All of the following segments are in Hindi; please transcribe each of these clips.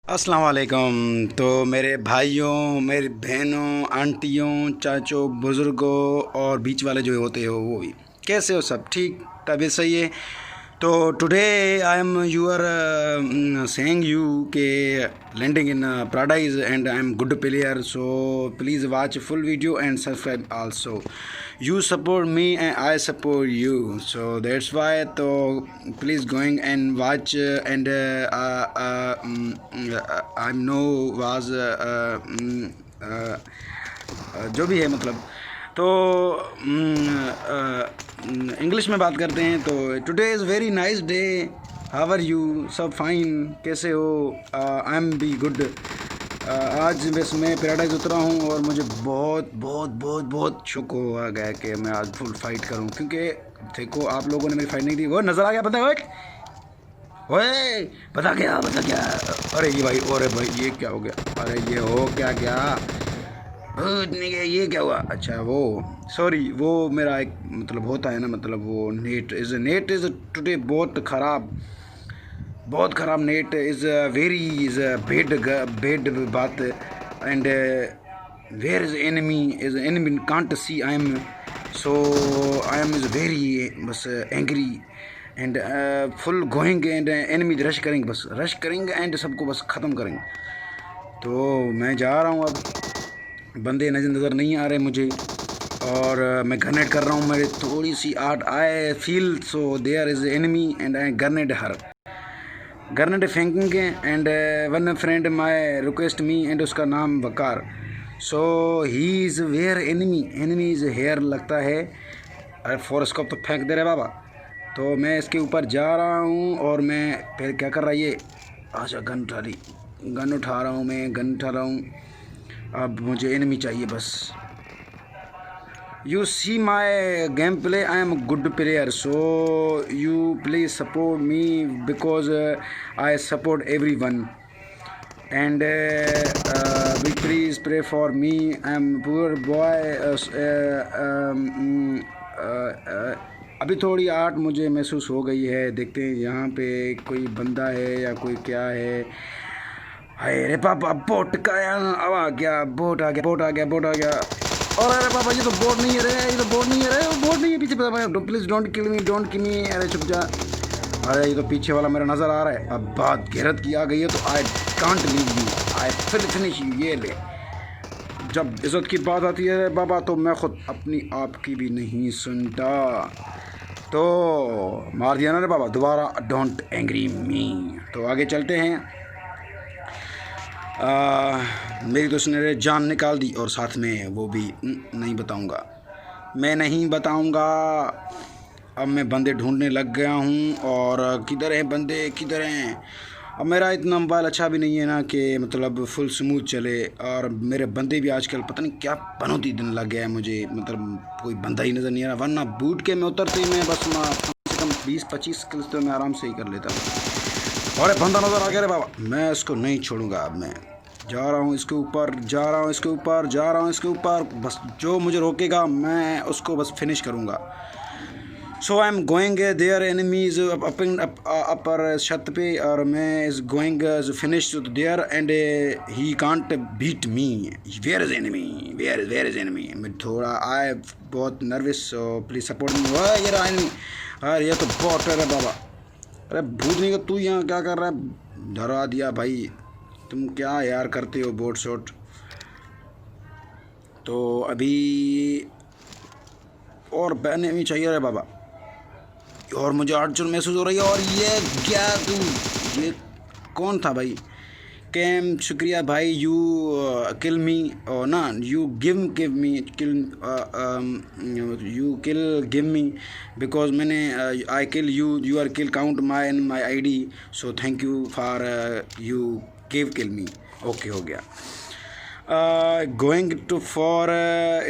अस्सलाम वालेकुम। तो मेरे भाइयों, मेरी बहनों, आंटियों, चाचों, बुज़ुर्गों और बीच वाले जो होते हो वो भी कैसे हो? सब ठीक? तबीयत सही है? तो today I am your saying you के landing in paradise and I am good player, so please watch full video and subscribe also. You support me and I support you, so that's why. So please going and watch I know was जो भी है मतलब. तो इंग्लिश में बात करते हैं. तो today is very nice day. How are you? सब फाइन? कैसे हो? I am be good. आज बस मैं पैराडाइज उतरा हूँ और मुझे बहुत बहुत बहुत बहुत शौक हो गया कि मैं आज फुल फाइट करूँ, क्योंकि देखो आप लोगों ने मेरी फाइट नहीं दी. वो नज़र आ गया? पता है ओए, पता क्या? पता क्या? अरे ये भाई, अरे भाई ये क्या हो गया? अरे ये हो क्या गया? ये क्या हुआ? अच्छा वो सॉरी, वो मेरा एक मतलब होता है ना, मतलब वो नेट इज़ टुडे बहुत ख़राब. Net is very is bad बात. And where is enemy can't see I am. So I am is very बस angry and full going and enemy rush करेंगे, बस रश करेंगे एंड सबको बस ख़त्म करेंगे. तो मैं जा रहा हूँ. अब बंदे नज़र नहीं आ रहे मुझे और मैं ग्रेनेड कर रहा हूँ. मेरे थोड़ी सी art I feel so there is enemy and I grenade फेंकेंगे. And one friend my request me and उसका नाम वकार. So he is where enemy is here लगता है. अरे फोरस्कोप तो फेंक दे रहे बाबा. तो मैं इसके ऊपर जा रहा हूँ और मैं फिर क्या कर रहा है ये? अच्छा गन उठा रहा हूँ. मैं गन उठा रहा हूँ. अब मुझे एनिमी चाहिए बस. You see my gameplay. I am a good player, so you please support me because I support everyone. And please pray for me. I am poor boy. अभी थोड़ी आर्ट मुझे महसूस हो गई है. देखते हैं यहाँ पे कोई बंदा है या कोई क्या है. हाय रे पापा, बोट का आ गया. बोट आ गया. और अरे पापा ये तो बोट नहीं है रे. वो बोट नहीं है. पीछे प्लीज़ डोंट किल मी. अरे चुप जा. अरे ये तो पीछे वाला मेरा नज़र आ रहा है. अब बात गैरत की आ गई है तो I can't leave you. I finish you. ये ले, जब इज़्ज़त की बात आती है बाबा तो मैं ख़ुद अपनी आप की भी नहीं सुनता. तो मार दिया ना रे बाबा. दोबारा डोंट एंग्री मी. तो आगे चलते हैं. मेरी तो उसने जान निकाल दी और साथ में वो भी नहीं बताऊंगा. अब मैं बंदे ढूंढने लग गया हूँ. और किधर हैं बंदे, किधर हैं? अब मेरा इतना मोबाइल अच्छा भी नहीं है ना कि मतलब फुल स्मूथ चले. और मेरे बंदे भी आजकल पता नहीं क्या पनौती दिन लग गया है मुझे. मतलब कोई बंदा ही नज़र नहीं आ रहा. वरना बूट के में उतरते ही मैं बस कम से कम 20-25 किल्स तो मैं आराम से ही कर लेता हूँ. और बंदा नज़र आ गया रे बाबा. मैं इसको नहीं छोड़ूंगा. अब मैं जा रहा हूँ इसके ऊपर. बस जो मुझे रोकेगा मैं उसको बस फिनिश करूँगा. So I am going there enemies upper छत पे और मैं is going finish there and he can't beat me. Where is enemy. मैं थोड़ा आए बहुत nervous. So please support me. ये रहा एनिमी. अरे ये तो बॉट है बाबा. अरे भूतनी का तू यहाँ क्या कर रहा है? डरा दिया भाई. तुम क्या यार करते हो बोट शॉट. तो अभी और बहने भी चाहिए रे बाबा. और मुझे अड़चन महसूस हो रही है. और ये क्या तू, ये कौन था भाई? कैम शुक्रिया भाई. यू किल मी ना, you give me kill. You give me because मैंने I kill you are kill count my ID. So thank you for you kill me. Okay हो गया. Going to for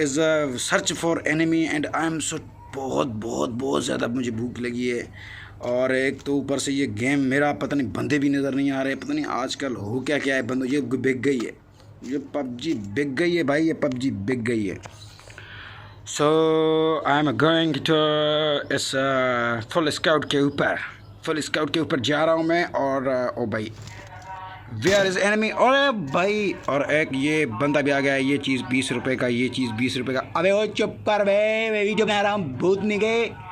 is search for enemy and I am so बहुत ज़्यादा मुझे भूख लगी है. और एक तो ऊपर से ये गेम मेरा पता नहीं, बंदे भी नज़र नहीं आ रहे. पता नहीं आजकल हो क्या है बंदों. ये बिक गई है, ये PUBG बिक गई है भाई. ये PUBG बिक गई है. सो आई एम गोइंग टू इस फुल स्काउट के ऊपर जा रहा हूँ मैं. और ओ भाई वेयर इज एनिमी। और भाई और एक ये बंदा भी आ गया है, ये चीज़ 20 रुपये का, ये चीज़ 20 रुपये का। अबे वो चुप कर बे, मैं वीडियो बना रहा हूँ भूत निके।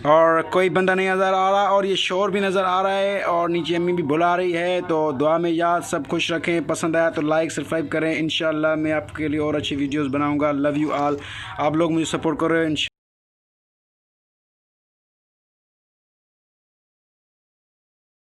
और कोई बंदा नहीं नज़र आ रहा और ये शोर भी नज़र आ रहा है और नीचे अम्मी भी बुला रही है। तो दुआ में याद, सब खुश रखें। पसंद आया तो लाइक सब्सक्राइब करें। इंशाल्लाह मैं आपके लिए और अच्छी वीडियोस बनाऊंगा। Love you all. आप लोग मुझे सपोर्ट करो।